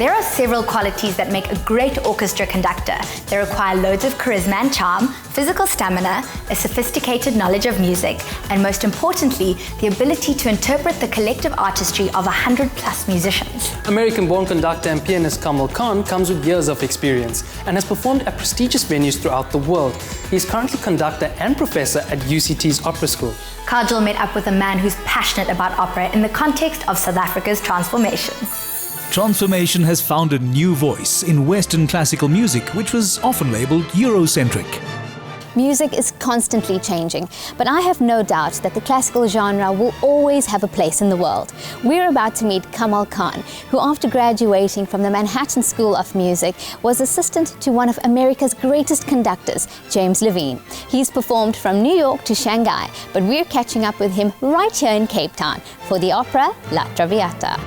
There are several qualities that make a great orchestra conductor. They require loads of charisma and charm, physical stamina, a sophisticated knowledge of music, and most importantly, the ability to interpret the collective artistry of 100+ musicians. American-born conductor and pianist Kamal Khan comes with years of experience and has performed at prestigious venues throughout the world. He is currently conductor and professor at UCT's Opera School. Kajal met up with a man who's passionate about opera in the context of South Africa's transformation. Transformation has found a new voice in Western classical music, which was often labelled Eurocentric. Music is constantly changing, but I have no doubt that the classical genre will always have a place in the world. We're about to meet Kamal Khan, who after graduating from the Manhattan School of Music was assistant to one of America's greatest conductors, James Levine. He's performed from New York to Shanghai, but we're catching up with him right here in Cape Town for the opera La Traviata.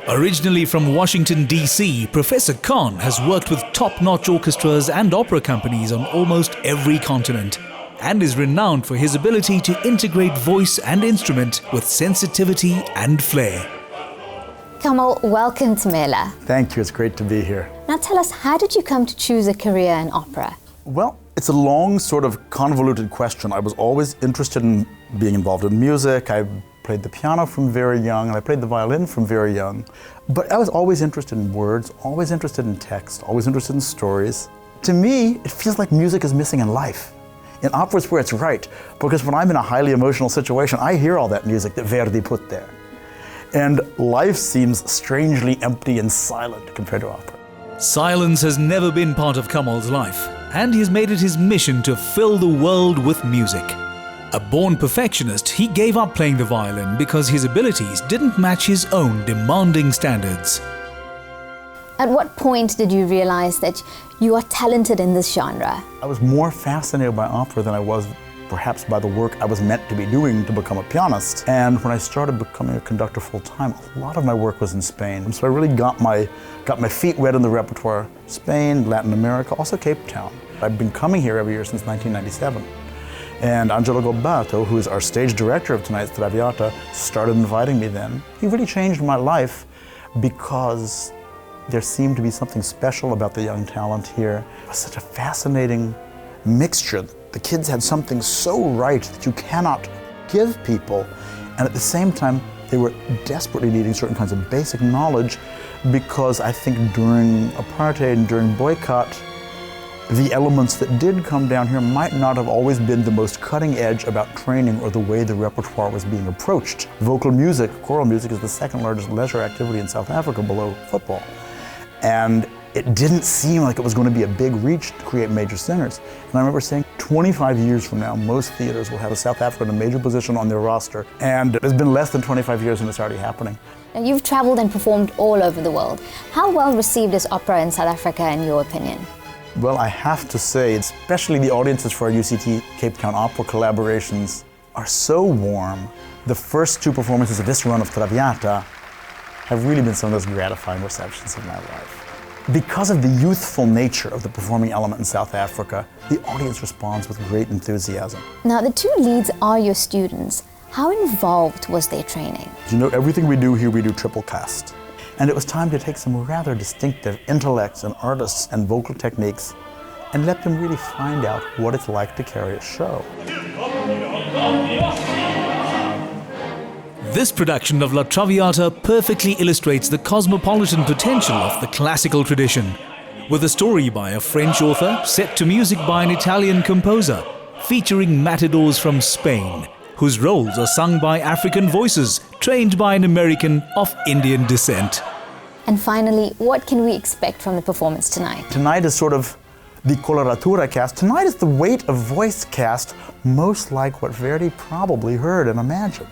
Originally from Washington, D.C., Professor Khan has worked with top-notch orchestras and opera companies on almost every continent and is renowned for his ability to integrate voice and instrument with sensitivity and flair. Kamal, welcome to Mela. Thank you, it's great to be here. Now tell us, how did you come to choose a career in opera? Well, it's a long, sort of convoluted question. I was always interested in being involved in music. I played the piano from very young, and I played the violin from very young. But I was always interested in words, always interested in text, always interested in stories. To me, it feels like music is missing in life. In opera is where it's right, because when I'm in a highly emotional situation, I hear all that music that Verdi put there. And life seems strangely empty and silent compared to opera. Silence has never been part of Kamal's life, and he's made it his mission to fill the world with music. A born perfectionist, he gave up playing the violin because his abilities didn't match his own demanding standards. At what point did you realize that you are talented in this genre? I was more fascinated by opera than I was perhaps by the work I was meant to be doing to become a pianist. And when I started becoming a conductor full-time, a lot of my work was in Spain. So I really got my feet wet in the repertoire. Spain, Latin America, also Cape Town. I've been coming here every year since 1997. And Angelo Gobbato, who is our stage director of tonight's Traviata, started inviting me then. He really changed my life because there seemed to be something special about the young talent here. It was such a fascinating mixture. The kids had something so right that you cannot give people. And at the same time, they were desperately needing certain kinds of basic knowledge because I think during apartheid and during boycott, the elements that did come down here might not have always been the most cutting edge about training or the way the repertoire was being approached. Vocal music, choral music, is the second largest leisure activity in South Africa below football. And it didn't seem like it was going to be a big reach to create major singers. And I remember saying 25 years from now, most theaters will have a South African in a major position on their roster. And it's been less than 25 years and it's already happening. Now, you've traveled and performed all over the world. How well received is opera in South Africa, in your opinion? Well, I have to say, especially the audiences for our UCT Cape Town opera collaborations are so warm. The first two performances of this run of Traviata have really been some of the most gratifying receptions of my life. Because of the youthful nature of the performing element in South Africa, the audience responds with great enthusiasm. Now, the two leads are your students. How involved was their training? You know, everything we do here, we do triple cast. And it was time to take some rather distinctive intellects and artists and vocal techniques and let them really find out what it's like to carry a show. This production of La Traviata perfectly illustrates the cosmopolitan potential of the classical tradition, with a story by a French author set to music by an Italian composer, featuring matadors from Spain, whose roles are sung by African voices trained by an American of Indian descent. And finally, what can we expect from the performance tonight? Tonight is sort of the coloratura cast. Tonight is the weight of voice cast, most like what Verdi probably heard and imagined.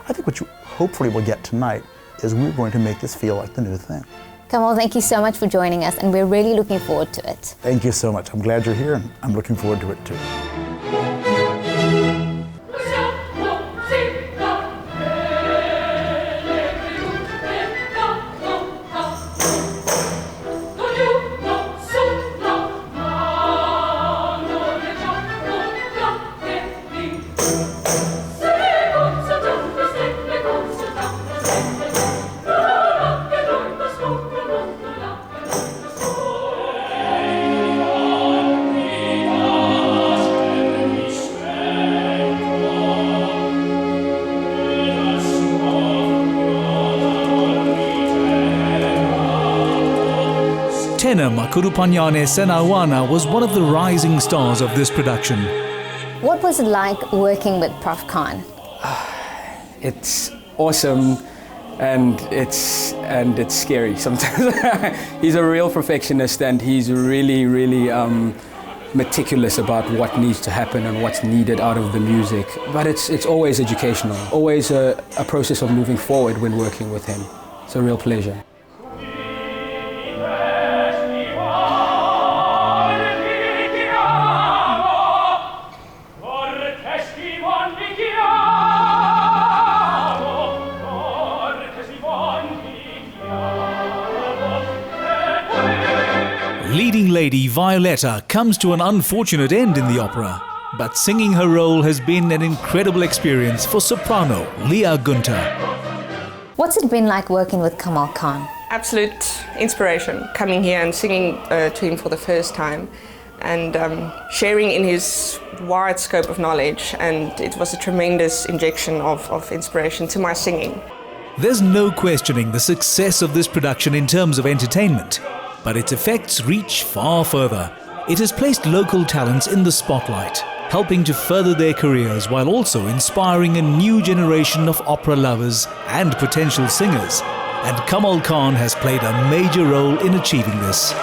I think what you hopefully will get tonight is we're going to make this feel like the new thing. Kamal, thank you so much for joining us, and we're really looking forward to it. Thank you so much. I'm glad you're here, and I'm looking forward to it too. Tenor Makurupanyane Senawana was one of the rising stars of this production. What was it like working with Prof. Khan? It's awesome and it's scary sometimes. He's a real perfectionist and he's really meticulous about what needs to happen and what's needed out of the music. But it's always educational, always a process of moving forward when working with him. It's a real pleasure. Leading lady Violetta comes to an unfortunate end in the opera, but singing her role has been an incredible experience for soprano Leah Gunter. What's it been like working with Kamal Khan? Absolute inspiration, coming here and singing to him for the first time and sharing in his wide scope of knowledge, and it was a tremendous injection of inspiration to my singing. There's no questioning the success of this production in terms of entertainment, but its effects reach far further. It has placed local talents in the spotlight, helping to further their careers while also inspiring a new generation of opera lovers and potential singers. And Kamal Khan has played a major role in achieving this.